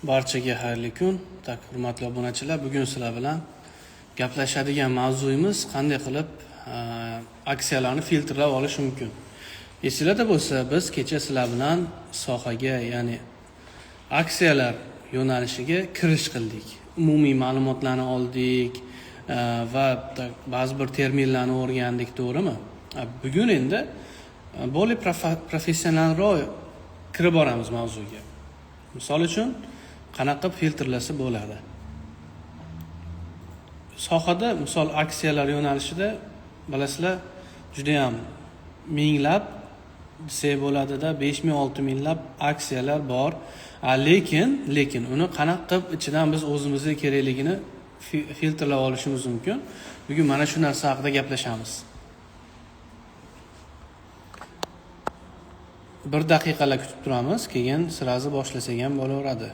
Barchaga xayrli kun. Hurmatli obunachilar, bugun sizlar bilan gaplashadigan mavzuyimiz qanday qilib aksiyalarni filtrlab olish mumkin. Esingizda bo'lsa, biz kecha sizlar bilan sohaga, ya'ni aksiyalar yo'nalishiga kirish qildik. Umumiy ma'lumotlarni oldik va ba'zi bir terminlarni o'rgandik, to'g'rimi? Bugun endi bolli professionalroq kirib boramiz mavzuga. Misol uchun, qanaqa filtrlasa bo'ladi? Sohada, misol aksiyalar yo'nalishida bilasizlar, juda ham minglab desak bo'ladida 5000-6000 minglab aksiyalar bor. Lekin uni qanaqa qilib ichidan biz o'zimizga kerakligini filtrlab olishimiz mumkin. Bugun mana shu narsa haqida gaplashamiz. 1 daqiqalar kutib turamiz, keyin sirazi boshlasak ham bo'laveradi.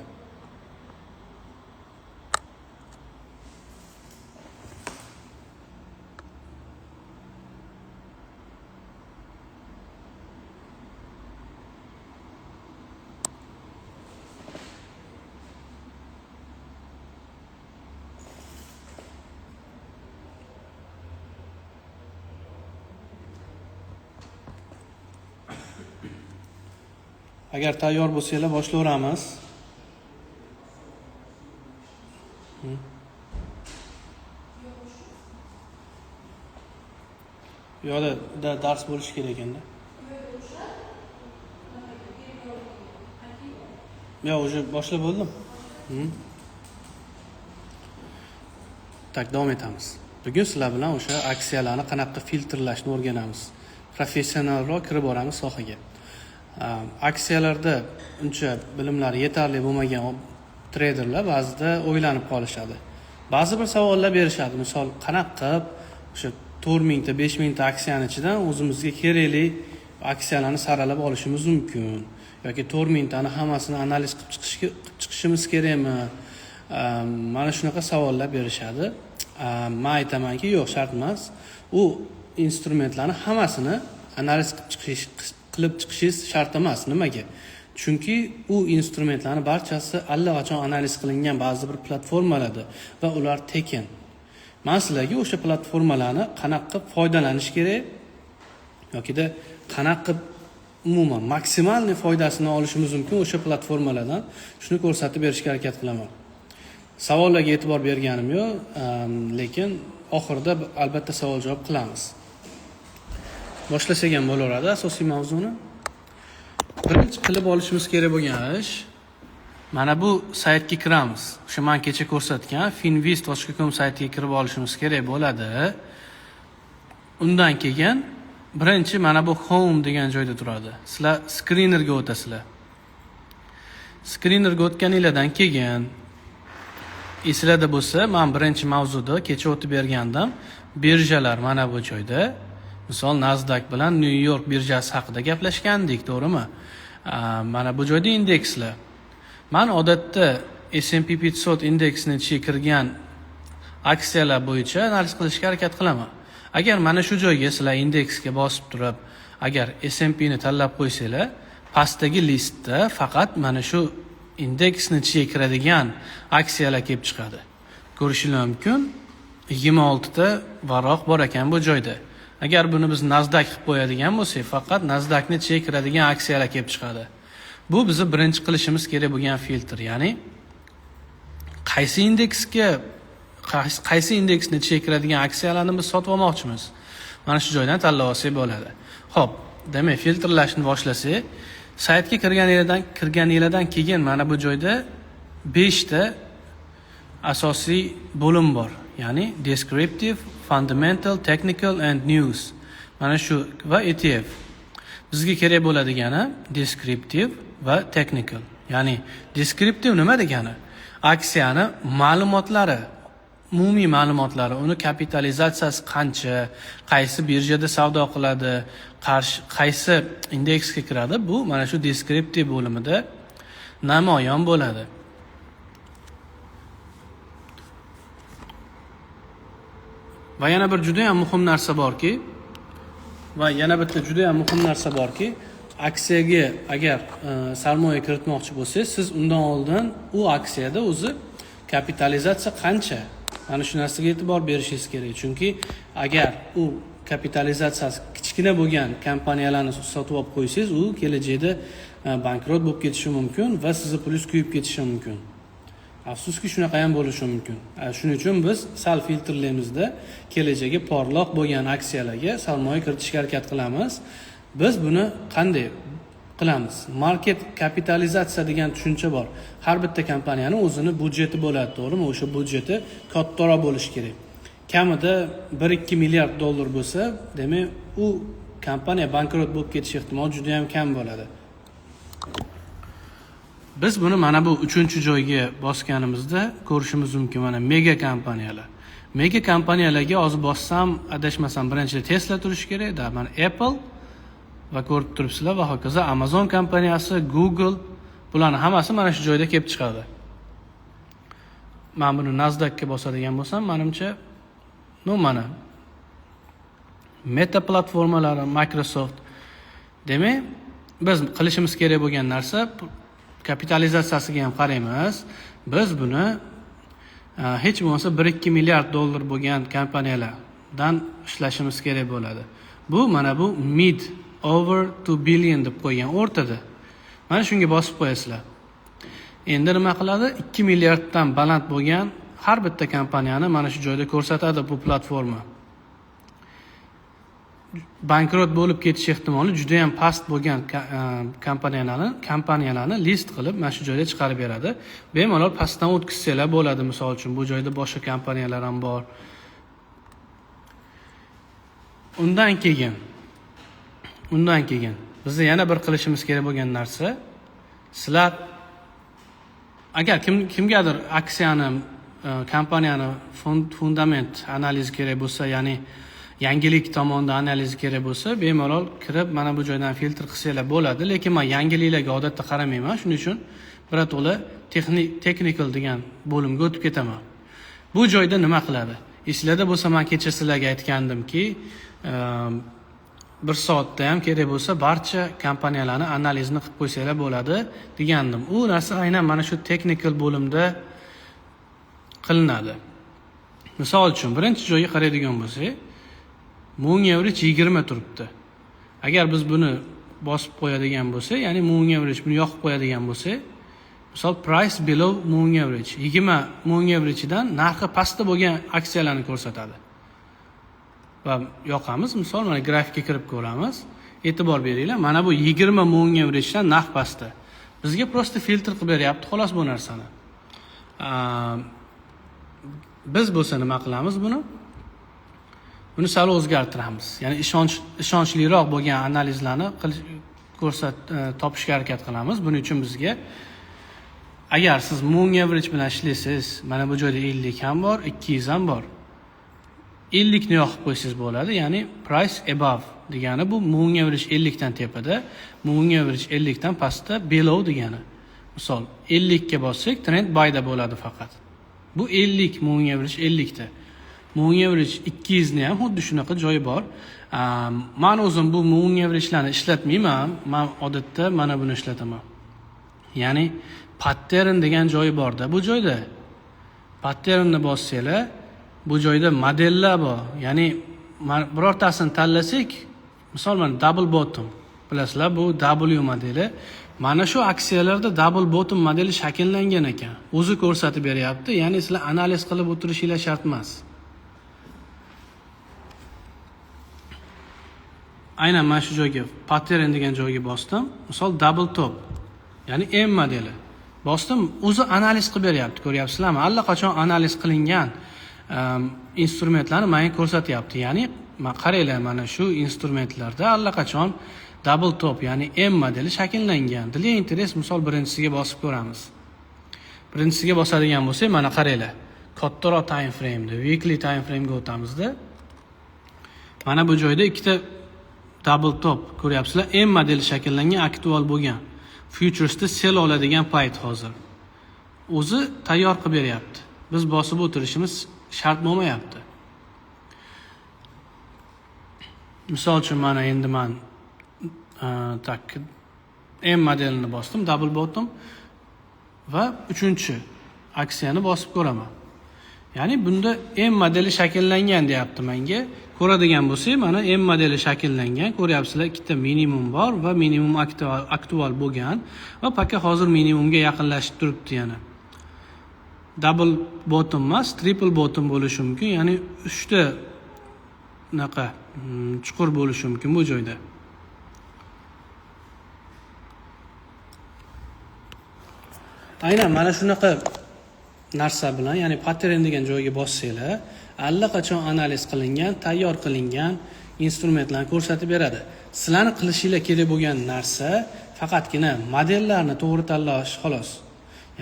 Agar tayyor bo'lsanglar boshlayveramiz. Yo'da dars bo'lishi kerak endi. Yo, уже boshlab bo'ldim. Davom etamiz. Bugun sizlar bilan o'sha aksiyalarni qanaqa filtrlashni o'rganamiz. Professionalroq kirib boramiz sohaga. Aksiyalarda uncha bilimlari yetarli bo'lmagan treyderlar ba'zida o'ylanib qolishadi. Ba'zi bir savollar berishadi. Misol, qanaqa qilib o'sha 4000 ta 5000 ta aksiyani ichidan o'zimizga kerakli aksiyalarni saralab olishimiz mumkin yoki 4000 tani hammasini analiz qilib chiqishimiz kerakmi? Mana shunaqa savollar berishadi. Men aytamanki, yo'q, shart emas. U instrumentlarni hammasini analiz qilib chiqishingiz shart emas. Nimaga? Chunki u instrumentlarning barchasi allaqachon analiz qilingan ba'zi bir platformalarda va ular tekin. Men sizlarga o'sha platformalarni qanaqa qilib foydalanish kerak yokida qanaqa qilib umuman maksimalniy foydasini olishimiz mumkin o'sha platformalardan, shuni ko'rsatib berishga harakat qilaman. Savollarga e'tibor berganim yo'q, lekin oxirida albatta savol-javob qilamiz. Boshlasak ham bo'laveradi asosiy mavzuni. Birinchi qilib olishimiz kerak bo'lgan ish, mana bu saytga kiramiz. O'sha men kecha ko'rsatgan finvest.com saytiga kirib olishimiz kerak bo'ladi. Undan keyin birinchi mana bu home degan joyda turadi. Sizlar screenerga o'tasizlar. Screenerga o'tganinglardan keyin esingizda bo'lsa, men birinchi mavzuda kecha o'tib bergandim. Birjalar mana bu joyda. Misol, Nasdaq bilan New York birjasi haqida gaplashgandik, to'g'rimi? Mana bu joyda indekslar. Men odatda S&P 500 indeksini ichiga kirgan aksiyalar bo'yicha analiz qilishga harakat qilaman. Agar mana shu joyga sizlar indeksga bosib turib, agar S&P ni tanlab qo'ysanglar, pastdagi listda faqat mana shu indeksni ichiga kiradigan aksiyalar kelib chiqadi. Ko'rishingiz mumkin, 26 ta varroq bor ekan bu joyda. Agar buni biz Nasdaq qilib qo'yadigan bo'lsak, faqat Nasdaqni ichiga kiradigan aksiyalar kelib chiqadi. Bu bizni birinchi qilishimiz kerak bo'lgan filtr, ya'ni qaysi indeksni ichiga kiradigan aksiyalarni biz sotib olmoqchimiz. Mana shu joydan tanlab olsak bo'ladi. Xo'p, demak, filtrlashni boshlasak, saytga kirganinglardan keyin mana bu joyda 5 ta asosiy bo'lim bor. Ya'ni descriptive, fundamental, technical and news. Mana shu va ETF. Bizga kerak bo'ladigani descriptive va technical. Ya'ni descriptive nima degani? Aksiyani ma'lumotlari, umumiy ma'lumotlari, uni kapitalizatsiyasi qancha, qaysi birjada savdo qiladi, qaysi indeksga kiradi, bu mana shu descriptive bo'limida namoyon bo'ladi. Va yana bir juda ham muhim narsa borki, aksiyaga agar sarmoya kiritmoqchi bo'lsangiz, siz undan oldin u aksiyada o'zi kapitalizatsiya qancha? Mana shu narsaga e'tibor berishingiz kerak. Chunki agar u kapitalizatsiyasi kichkina bo'lgan kompaniyalarni sotib olib qo'ysangiz, u kelajakda bankrot bo'lib ketishi mumkin va sizni pulingiz kuyib ketishi mumkin. Afsuski shunaqa ham bo'lishi mumkin. Shuning uchun biz sal filtrlaymizda kelajakda porloq bo'lgan aksiyalarga sarmoya kiritishga harakat qilamiz. Biz buni qanday qilamiz? Market kapitalizatsiya degan tushuncha bor. Har bitta kompaniyaning o'zini budjeti bo'ladi, to'g'rimi? O'sha budjeti kattaroq bo'lishi kerak. Kamida 1-2 milliard dollar bo'lsa, demak, u kompaniya bankrot bo'lib ketish ehtimoli juda ham kam bo'ladi. Biz buni mana bu 3-joyga bosganimizda ko'rishimiz mumkin. Mana mega kompaniyalar. Mega kompaniyalarga hozir bossam, adashmasam, birinchida Tesla turishi kerak, mana Apple va ko'rib turibsizlar va hokazo Amazon kompaniyasi, Google, bularning hammasi mana shu joyda kelib chiqadi. Men buni Nasdaqga bosadigan bo'lsam, menimcha mana Meta platformalari, Microsoft. Demak, biz qilishimiz kerak bo'lgan narsa kapitalizatsiyasiga ham qaraymiz. Biz buni hech bo'lmasa 1-2 milliard dollar bo'lgan kompaniyalardan ishlashimiz kerak bo'ladi. Bu mana bu mid over 2 billion deb qo'ygan o'rtada. Mana shunga bosib qo'yasizlar. Endi nima qiladi? 2 milliarddan baland bo'lgan har bitta kompaniyani mana shu joyda ko'rsatadi bu platforma. Bankrot bo'lib ketish ehtimoli juda ham past bo'lgan kompaniyalarni list qilib mana shu joyda chiqarib beradi. Bemalol pastdan o'tkazsanglar bo'ladi. Misol uchun bu joyda boshqa kompaniyalar ham bor. Undan keyin bizda yana bir qilishimiz kerak bo'lgan narsa, sizlar agar kimgadir aksiyani, kompaniyani fundament analizi kerak bo'lsa, ya'ni yangilik tomonda analiz kerak bo'lsa, bemalol kirib mana bu joydan filtr qilsanglar bo'ladi, lekin men yangiliklarga odatda qaramayman, shuning uchun birato'la technical degan bo'limga o'tib ketaman. Bu joyda nima qiladi? Eslarda bo'lsa, men kecha sizlarga aytgandimki, 1 soatda ham kerak bo'lsa barcha kompaniyalarni analizini qilib qo'ysanglar bo'ladi degandim. U narsa aynan mana shu technical bo'limda qilinadi. Misol uchun, birinchi joyga qaraydigan bo'lsak, moving average 20 turibdi. Agar biz buni bosib qo'yadigan bo'lsak, ya'ni moving average buni yoqib qo'yadigan bo'lsak, misol price below moving average 20 moving averagedan narxi pastda bo'lgan aksiyalarni ko'rsatadi. Va yoqamiz, misol mana grafikga kirib ko'ramiz. E'tibor beringlar, mana bu 20 moving averagedan narx pastda. Bizga prosta filtr qilib beryapti xolos bu narsani. Biz bo'lsa nima qilamiz buni? Buni sal o'zgartiramiz. Ya'ni ishonchliroq bo'lgan analizlarni topishga harakat qilamiz. Buning uchun bizga agar siz moving average bilan ishlaysiz, mana bu joyda 50 ham bor, 200 ham bor. 50 ni yoqib qo'ysangiz bo'ladi. Ya'ni price above degani bu moving average 50 dan tepada, moving average 50 dan pastda, below degani. Misol 50 ga bossak, trend buyda bo'ladi faqat. Bu 50 moving average 50 da. Moving average 200 ni ham xuddi shunaqa joyi bor. Men o'zim bu moving averagelarni ishlatmayman. Men odatda mana buni ishlataman. Ya'ni pattern degan joyi borda. Bu joyda patternni bossanglar, bu joyda modellar bor. Ya'ni birortasini tanlasak, misol mana double bottom. Bilasizlar, bu W modeli. Mana shu aksiyalarda double bottom modeli shakllangan ekan. O'zi ko'rsatib beryapti. Ya'ni sizlar analiz qilib o'tirishinglar shart emas. Aynan mana shu joyga pattern degan joyga bosdim. Misol double top. Ya'ni M modeli. Bosdim, o'zi analiz qilib beryapti. Ko'ryapsizlarmi? Allaqachon analiz qilingan instrumentlarni menga ko'rsatyapti. Ya'ni qaranglar, mana shu instrumentlarda allaqachon double top, ya'ni M modeli shakllangan. Dilga interes, misol birinchisiga bosib ko'ramiz. Birinchisiga bosadigan bo'lsak, mana qaranglar. Kattaroq time frame'da, weekly time frame'ga o'tamizda. Mana bu joyda ikkita double top ko'ryapsizlar. M modeli shakllangan, aktual bo'lgan. Futures'da sell oladigan payt hozir. O'zi tayyor qilib beryapti. Biz bosib o'tirishimiz shart bo'lmayapti. Misol uchun mana endi men tak M modelini bosdim, double bottom va 3-aksiyani bosib ko'raman. Ya'ni bunda M modeli shakllangan deyapti menga. Ko'radigan bo'lsak, mana M modeli shakllangan. Ko'ryapsizlar, ikkita minimum bor va minimum aktual bo'lgan va paka hozir minimumga yaqinlashib turibdi yana. Double bottom emas, triple bottom bo'lishi mumkin. Ya'ni 3 ta bunaqa chuqur bo'lishi mumkin bu joyda. Aynan mana shunaqa narsa bilan, ya'ni pattern degan joyga bossanglar, allaqachon analiz qilingan, tayyor qilingan instrumentlarni ko'rsatib beradi. Sizlarni qilishinglar kerak bo'lgan narsa faqatgina modellarni to'g'ri tanlash xolos.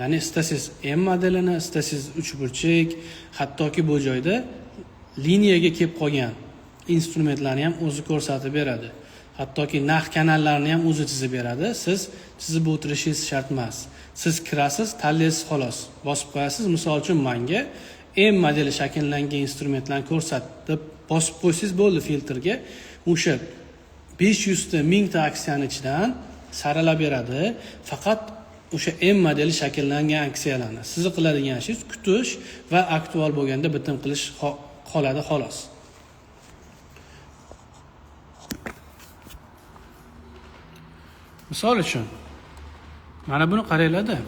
Ya'ni istasangiz M modelini, istasangiz 3 burchak, hattoki bu joyda liniyaga kelib qolgan instrumentlarni ham o'zi ko'rsatib beradi. Hattoki narx kanallarni ham o'zi chizib beradi. Siz chizib o'tirishingiz shart emas. Siz kirasiz, tanlaysiz xolos. Bosib qo'yasiz. Misol uchun menga M modeli shakllangan instrumentlarni ko'rsatib bosib qo'ysangiz bo'ldi filtrga. O'sha 500 ta, 1000 ta aksiyani ichidan saralab beradi. Faqat o'sha M modeli shakllangan aksiyalarni. Sizni qiladigan ishingiz kutish va aktual bo'lganda bitim qilish qoladi xolos. Misol uchun mana buni qaranglar-da.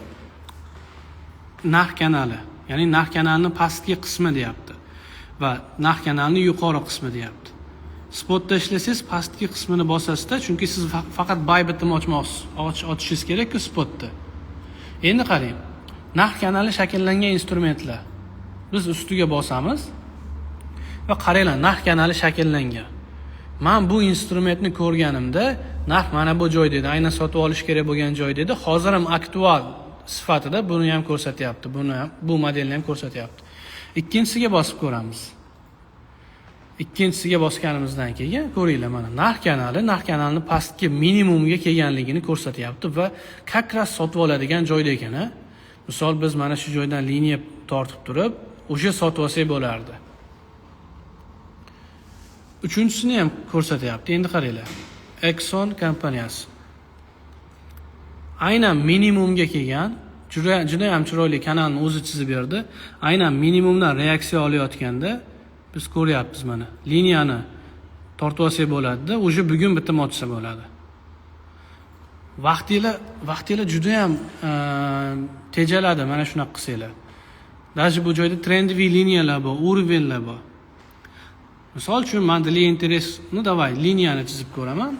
Narx kanali, ya'ni narx kanalining pastki qismi deyapti va narx kanalining yuqori qismi deyapti. Spotda ishlasangiz pastki qismini bosasizda, chunki siz faqat buy bitim ochishingiz kerak-ku spotda. Endi qarang. Narx kanali shakllangan instrumentlar. Biz ustiga bosamiz va qaranglar, narx kanali shakllangan. Men bu instrumentni ko'rganimda narx mana bu joyda edi, aynan sotib olish kerak bo'lgan joyda edi. Hozir ham aktual sifatida buni ham ko'rsatyapti, buni ham, bu modelni ham ko'rsatyapti. Ikkinchisiga bosib ko'ramiz. Ikkinchisiga bosganimizdan keyin ko'ringlar, mana narx kanalining pastki minimumga kelganligini ko'rsatyapti va kakras sotib oladigan joyda ekan. Misol biz mana shu joydan liniya tortib turib, o'sha sotib olsak bo'lardi. Uchinchisini ham ko'rsatyapti. Endi qaranglar. Exxon kompaniyasi. Aynan minimumga kelgan, juda ham chiroyli kanalni o'zi chizib berdi. Aynan minimumdan reaksiya olayotganda biz ko'ryapmiz mana. Liniyani tortib olsak bo'ladi-da, o'sha bugun bitim ochsa bo'ladi. Vaqtinglar juda ham tejaladi mana shunaqa qilsanglar. Даже bu joyda trendiy liniyalar bor, уровеньlar bor. Misol uchun men для интересni davay liniyani chizib ko'raman.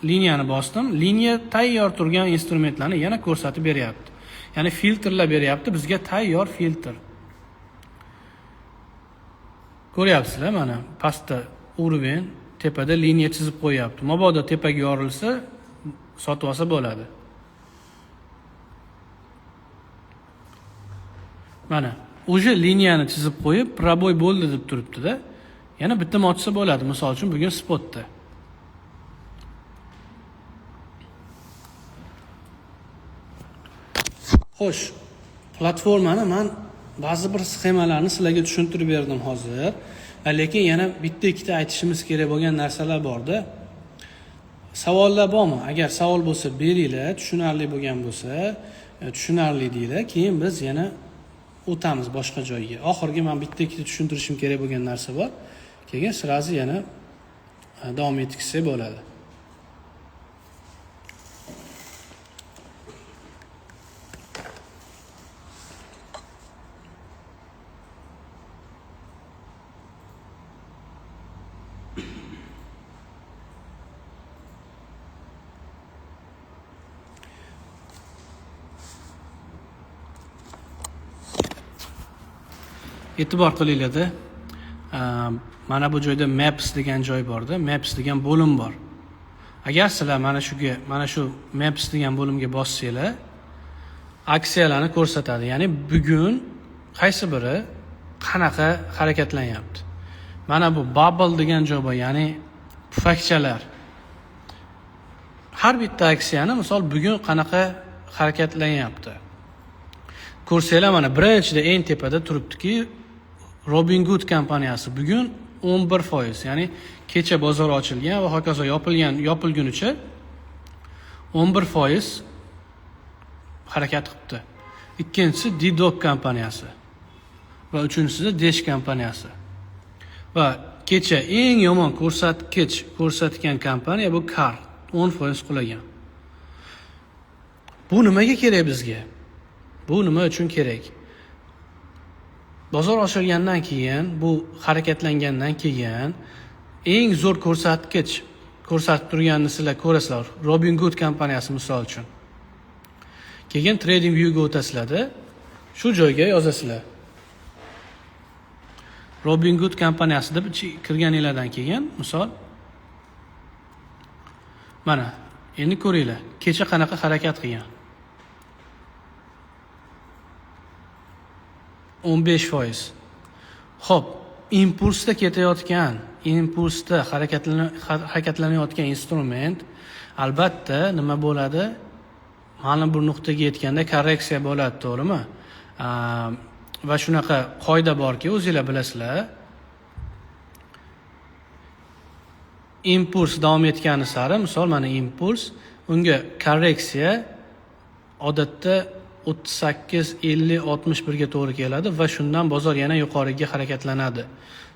Liniyani bosdim. Liniya tayyor turgan instrumentlarni yana ko'rsatib beryapti. Ya'ni filtrlar beryapti bizga, tayyor filtr. Ko'ryapsizlar mana pastda уровень, tepada liniya chizib qo'yapti. Mabodo tepaga yorilsa, sotib olsa bo'ladi. Mana o'sha liniyani chizib qo'yib, proboy bo'ldi deb turibdi-da. Yana bitim ochsa bo'ladi, misol uchun bugun spotda. Xo'sh, platformani men ba'zi bir sxemalarni sizlarga tushuntirib berdim hozir. Lekin yana bitta ikkita aytishimiz kerak bo'lgan narsalar bor-da. Savollar bormi? Agar savol bo'lsa beringlar, tushunarli bo'lgan bo'lsa, tushunarli deylar. Keyin biz yana o'tamiz boshqa joyga. Oxirgi men bitta ikkita tushuntirishim kerak bo'lgan narsa bor. Keyin sirazi yana davom ettirsak bo'ladi. E'tibor qilinglar-da. Mana bu joyda maps degan joy bor-da, maps degan bo'lim bor. Agar sizlar mana shu maps degan bo'limga bossanglar, aksiyalarni ko'rsatadi. Ya'ni bugun qaysi biri qanaqa harakatlanyapti. Mana bu bubble degan joy bor, ya'ni pufakchalar. Har bitta aksiyani misol bugun qanaqa harakatlanyapti. Ko'rsanglar, mana birinchida eng tepada turibdiki, Robinhood kompaniyasi bugun 11%, ya'ni kecha bozor ochilgan va hokazo yopilgunicha 11% harakat qilibdi. Ikkinchisi Didok kompaniyasi va uchinchisi Desh kompaniyasi. Va kecha eng yomon ko'rsatkich ko'rsatgan kompaniya bu Car 10% qulagan. Bu nimaga kerak bizga? Bu nima uchun kerak? Bozor ochilgandan keyin, bu harakatlangandan keyin eng zo'r ko'rsatkich ko'rsatib turganini sizlar ko'rasizlar. Robinhood kompaniyasi misol uchun. Keyin TradingViewga o'tasizlar-da, shu joyga yozasizlar. Robinhood kompaniyasida kirganinglardan keyin, misol mana, endi ko'ringlar, kecha qanaqa harakat qilgan. 15%. Xo'p, impulsda ketayotgan, impulsda harakatlanayotgan instrument albatta nima bo'ladi? Ma'lum bir nuqtaga yetganda korreksiya bo'ladi, to'g'rimi? Va shunaqa qoida borki, o'zingizlar bilasizlar. Impuls davom etgani sari, misol mana impuls, unga korreksiya odatda 38, 50, 61 ga to'g'ri keladi va shundan bozor yana yuqoriga harakatlanadi.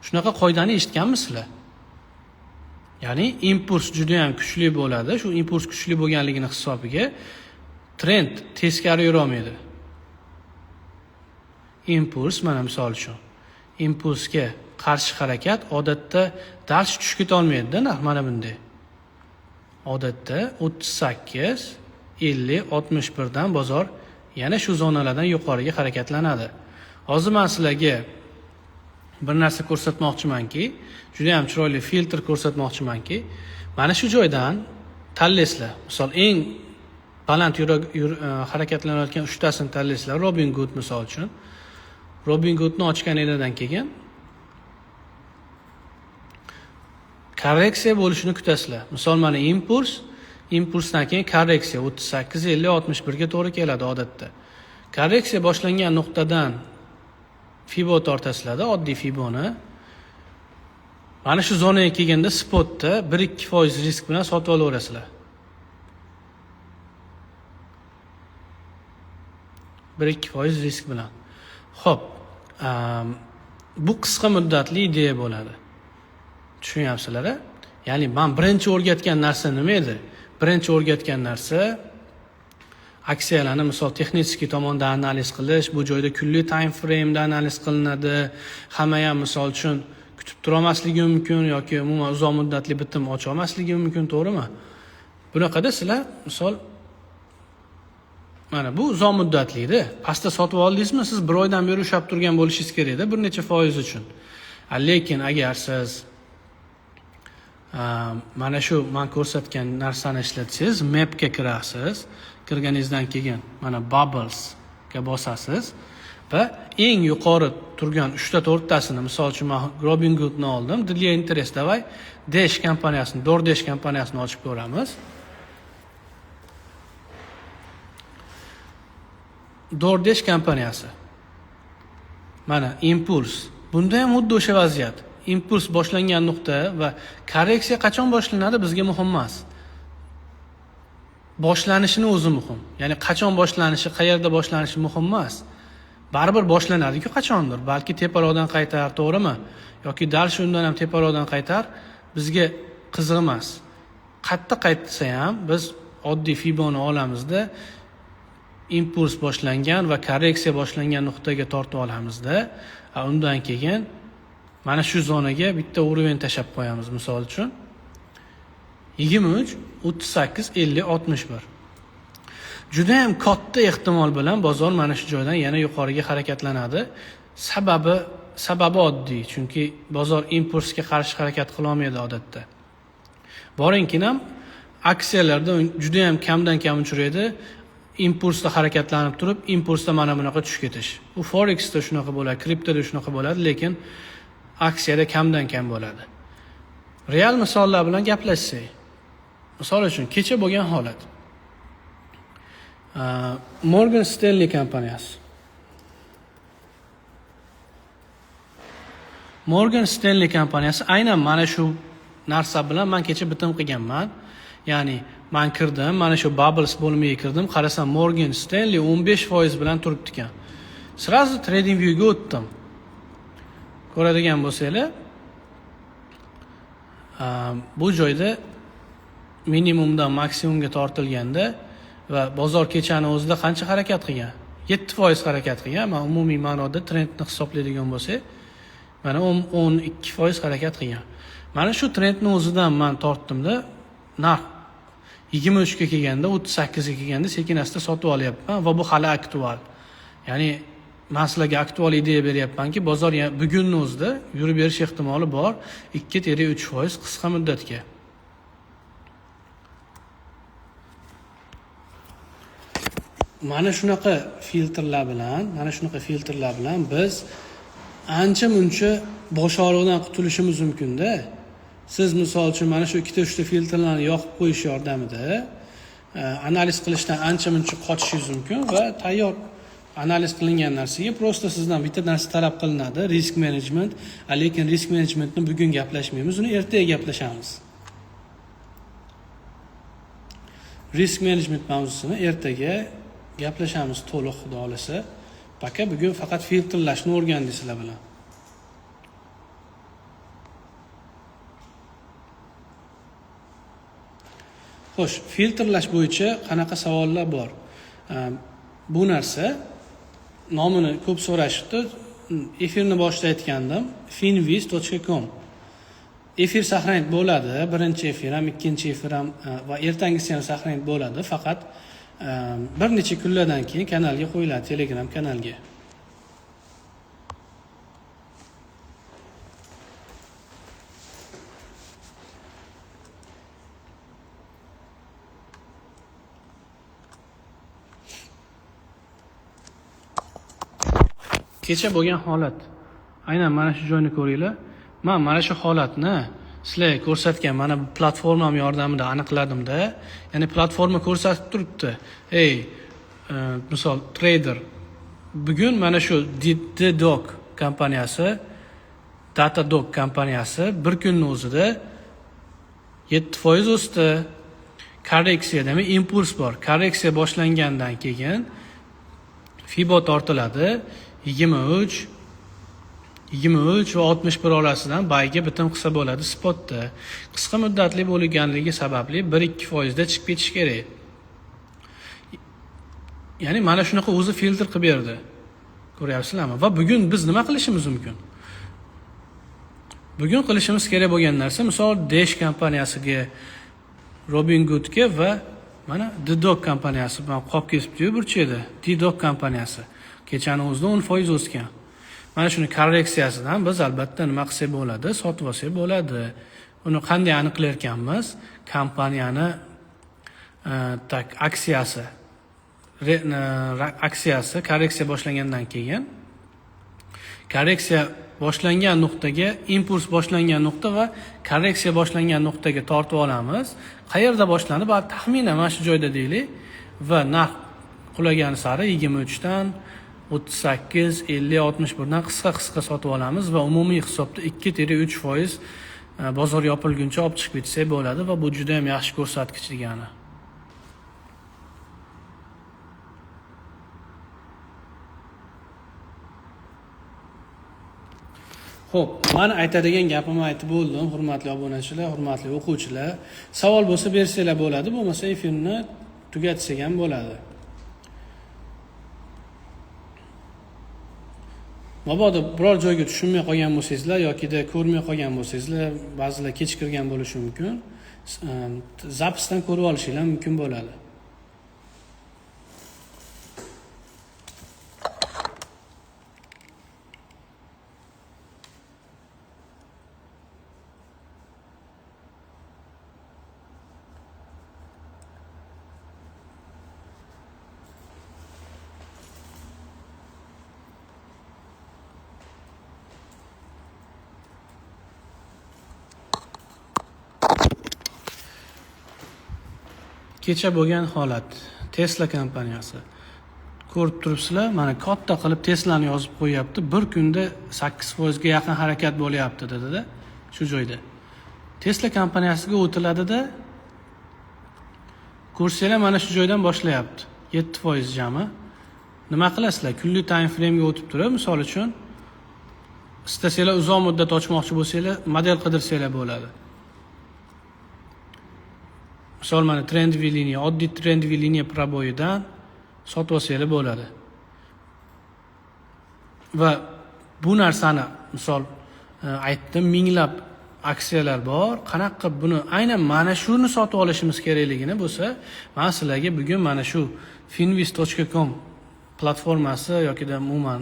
Shunaqa qoidani eshitganmisizlar? Ya'ni impuls juda ham kuchli bo'ladi. Shu impuls kuchli bo'lganligini hisobiga trend teskari yura olmaydi. Impuls mana misol uchun. Impulsga qarshi harakat odatda darsh tushib keta olmaydi-da, mana bunday. Odatda 38, 50, 61 dan bozor yana shu zonalardan yuqoriga harakatlanadi. Hozir men sizlarga bir narsa ko'rsatmoqchimanki, juda ham chiroyli filtr ko'rsatmoqchimanki, mana shu joydan tanlaysizlar. Misol eng baland harakatlanayotgan 3 tasini tanlaysizlar. Robinhood misol uchun. Robinhoodni ochganingizdan keyin korreksiya bo'lishini kutasizlar. Misol mana impulsdan keyin korreksiya 38, 50, 61 ga to'g'ri keladi odatda. Korreksiya boshlangan nuqtadan Fibo tortasizlar-da, oddiy Fiboni. Mana shu zonaga kelganda spotda 1-2% risk bilan sotib olaverasizlar. 1-2% risk bilan. Xo'p, bu qisqa muddatli ideya bo'ladi. Tushunyapsizlar-a? Ya'ni men birinchi o'rgatgan narsa nima edi? Birinchi o'rgatgan narsa aksiyalarni misol texnik tomondan analiz qilish, bu joyda kunli time frame da analiz qilinadi. Hamma ham misol uchun kutib tura olmasligi mumkin yoki umuman uzoq muddatli bitim ocha olmasligi mumkin, to'g'rimi? Bunaqada sizlar misol mana bu uzoq muddatli-da. Pastda sotib oldingizmi, siz bir oydan beri ushlab turgan bo'lishingiz kerak-da, bir necha foiz uchun. Lekin agar siz mana shu men ko'rsatgan narsani ishlatsangiz, mapga kirasiz. Kirganingizdan keyin mana bubbles ga bosasiz va eng yuqori turgan 3 ta 4 tasini, misol uchun men Robinhoodni oldim. Для interest davay Dash kompaniyasini, DoorDash kompaniyasini ochib ko'ramiz. DoorDash kompaniyasi. Mana impuls. Bunda ham xuddi o'sha vaziyat. Impuls boshlangan nuqta va korreksiya qachon boshlanadi bizga muhim emas. Boshlanishini o'zi muhim. Ya'ni qachon boshlanishi, qayerda boshlanishi muhim emas. Baribir boshlanadi-ku qachondir. Balki teparoqdan qaytar, to'g'rimi? Yoki darsh undan ham teparoqdan qaytar, bizga qiziq emas. Qayerda qaytsa ham biz oddiy Fiboni olamizda, impuls boshlangan va korreksiya boshlangan nuqtaga tortib olamizda, undan keyin mana shu zonaga bitta uroven tashab qo'yamiz, misol uchun 23, 38, 50, 61. Juda ham katta ehtimol bilan bozor mana shu joydan yana yuqoriga harakatlanadi. Sababi oddiy, chunki bozor impulsga qarshi harakat qila olmaydi odatda. Boringki ham aksiyalarda juda ham kamdan kam uchraydi. Impulsda harakatlanib turib, impulsda mana bunaqa tushib ketish. Bu forexda shunaqa bo'ladi, kriptoda shunaqa bo'ladi, lekin aksiyada kamdan kam bo'ladi. Real misollar bilan gaplashsak. Misol uchun kecha bo'lgan holat. Morgan Stanley kompaniyasi. Morgan Stanley kompaniyasi aynan mana shu narsa bilan men kecha bitim qilganman. Ya'ni man kirdim, mana shu Bubbles bo'limiga kirdim, qarasam Morgan Stanley 15% bilan turibdi ekan. Sразу TradingView ga o'tdim. Ko'radigan bo'lsanglar, bu joyda minimumdan maksimumga tortilganda va bozor kechani o'zida qancha harakat qilgan? 7% harakat qilgan. Men umumiy ma'noda trendni hisoblaydigan bo'lsak, mana 12% harakat qilgan. Mana shu trendni o'zidan men tortdimda, narx 23 ga kelganda, 38 ga kelganda sekin-asta sotib olyapman va bu hali aktual. Ya'ni men sizlarga aktual ideya beryapmanki, bozor bugunning o'zida yurib berish ehtimoli bor 2-3% qisqa muddatga. Mana shunaqa filtrlar bilan biz ancha muncha bosh og'rig'idan qutulishimiz mumkin-da. Siz misol uchun mana shu 2-3 ta filtrlarni yoqib qo'yish yordamida analiz qilishdan ancha muncha qochishingiz mumkin va tayyor analiz qilingan narsaga prosta sizdan bitta narsa talab qilinadi, risk management. Lekin risk managementni bugun gaplashmaymiz, uni ertaga gaplashamiz. Risk management mavzusini ertaga gaplashamiz to'liq xudo xolasa. Baka bugun faqat filtrlashni o'rgandingizlar bilan. Xo'sh, filtrlash bo'yicha qanaqa savollar bor? Bu narsa nomini ko'p so'rashibdi. Efirni boshida aytgandim, finviz.com. Efir saqlanib bo'ladi, birinchi efir ham, ikkinchi efir ham va ertangisi ham saqlanib bo'ladi, faqat bir necha kunlardan keyin kanalga qo'yiladi, Telegram kanalga. Kecha bo'lgan holat. Aynan mana shu joyni ko'ringlar. Men mana shu holatni sizlarga ko'rsatgan mana bu platformam yordamida aniqladim-da. Ya'ni platforma ko'rsatib turibdi. Misol trader bugun mana shu Datadog kompaniyasi bir kunning o'zida 7% o'sdi. Korreksiyada impuls bor. Korreksiya boshlangandan keyin Fibo tortiladi. 23 va 61 orasidan bayga bitim qilsa bo'ladi spotda. Qisqa muddatli bo'lganligi sababli 1-2% da chiqib ketish kerak. Ya'ni mana shunaqa o'zi filtr qilib berdi. Ko'ryapsizlarmi? Va bugun biz nima qilishimiz mumkin? Bugun qilishimiz kerak bo'lgan narsa, misol Dash kompaniyasiga, Robinhoodga va mana Datadog kompaniyasi bilan qolib ketibdi-yu burchida. Datadog kompaniyasi kechani o'zida 10% o'sgan. Mana shuni korreksiyasidan biz albatta nima qilsak bo'ladi, sotib olsak bo'ladi. Uni qanday aniqlar ekanmiz? Kompaniyani aksiyasi korreksiya boshlangandan keyin korreksiya boshlangan nuqtaga, impuls boshlangan nuqta va korreksiya boshlangan nuqtaga tortib olamiz. Qayerda boshlanib? Taxminan mana shu joyda deylik va narx qulagan sari 23 dan 38, 50, 61 dan qisqa sotib olamiz va umumiy hisobda 2-3% bozor yopilguncha olib chiqib ketsak bo'ladi va bu juda ham yaxshi ko'rsatkich degani. Xo'p, men aytadigan gapimni aytib bo'ldim, hurmatli obunachilar, hurmatli o'quvchilar. Savol bo'lsa bersanglar bo'ladi, bo'lmasa efirni tugatsak ham bo'ladi. Mabodo biror joyga tushunmay qolgan bo'lsangizlar yokida ko'rmay qolgan bo'lsangizlar, ba'zilar kechikirgan bo'lishi mumkin. Zapisdan ko'rib olishinglar mumkin bo'ladi. Kecha bo'lgan holat. Tesla kompaniyasi. Ko'rib turibsizlar, mana katta qilib Teslani yozib qo'yapti. Bir kunda 8% ga yaqin harakat bo'lyapti dedi-da, shu joyda. Tesla kompaniyasiga o'tiladi-da, Ko'rsanglar mana shu joydan boshlayapti. 7% jami. Nima qilasizlar? Kunlik time frame ga o'tib turib, misol uchun istasanglar uzoq muddat ochmoqchi bo'lsanglar, model qidirsanglar bo'ladi. Misol mana trendiy liniya, oddiy trendiy liniya proboyidan sotib olsanglar bo'ladi. Va bu narsani misol aytdim, minglab aksiyalar bor. Qanaqa qilib buni aynan mana shuni sotib olishimiz kerakligini bo'lsa, men sizlarga bugun mana shu finviz.com platformasi yokida umuman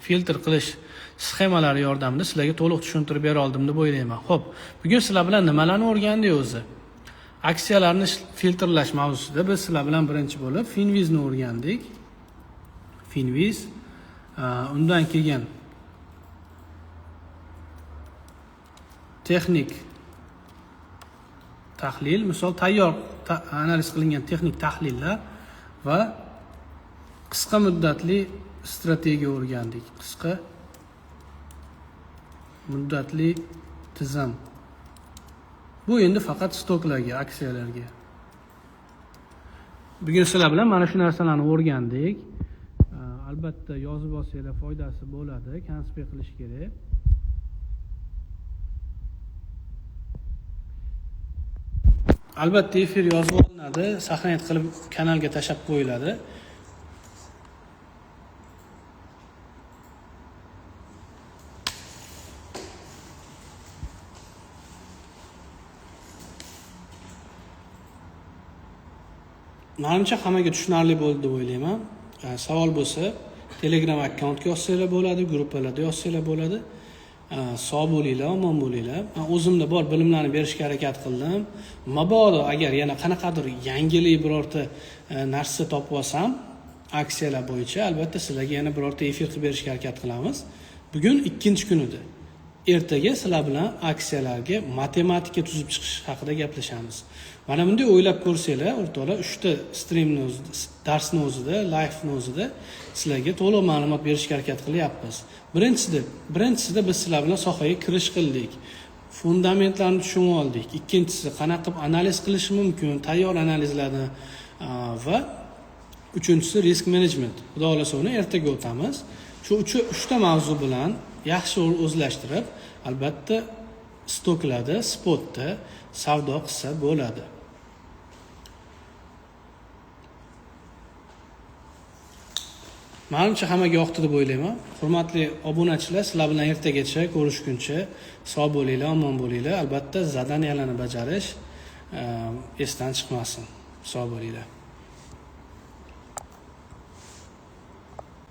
filtr qilish sxemalari yordamida sizlarga to'liq tushuntirib bera oldim deb o'ylayman. Xo'p, bugun sizlar bilan nimalarni o'rgandik o'zi? Aksiyalarni filtrlash mavzusida biz sizlar bilan birinchi bo'lib Finvizni o'rgandik. Finviz, undan keyin texnik tahlil, misol tayyor analiz qilingan texnik tahlillar va qisqa muddatli strategiya o'rgandik. Qisqa muddatli tizim. Bu endi faqat stoklarga, aksiyalarga. Bugun sizlar bilan mana shu narsalarni o'rgandik. Albatta yozib olsanglar foydasi bo'ladi, konspekt qilish kerak. Albatta efir yozib olinadi, saqlanib qilib kanalga tashab qo'yiladi. Menimcha hammaga tushunarli bo'ldi deb o'ylayman. Savol bo'lsa, Telegram akkauntga yozsanglar bo'ladi, gruppalarda yozsanglar bo'ladi. Sog' bo'linglar, omon bo'linglar. Men o'zimda bor bilimlarni berishga harakat qildim. Mabodo agar yana qanaqadir yangilik birorta narsa topib olsam, aksiyalar bo'yicha albatta sizlarga yana birorta efir qilib berishga harakat qilamiz. Bugun 2-kun edi. Ertaga sizlar bilan aksiyalarga matematika tuzib chiqish haqida gaplashamiz. Mana bunday o'ylab ko'rsanglar, o'rtoqlar, 3 ta streamni o'zida, darsni o'zida, live'ni o'zida sizlarga to'liq ma'lumot berishga harakat qilyapmiz. Birinchisi biz sizlar bilan sohaga kirish qildik. Fundamentlarni tushunib oldik. Ikkinchisi qanaqa qilib analiz qilish mumkin, tayyor analizlarni va uchinchisi risk management. Xudo xolasa uni ertaga o'tamiz. Shu 3 ta mavzu bilan yaxshi o'zlashtirib, albatta stoklarda, spotda savdo qilsa bo'ladi. Menimcha hammaga yoqdi deb o'ylayman. Hurmatli obunachilar, sizlar bilan ertagacha ko'rishguncha sog' bo'linglar, omon bo'linglar. Albatta zadaniyalarni bajarish esdan chiqmasin. Sog' bo'linglar.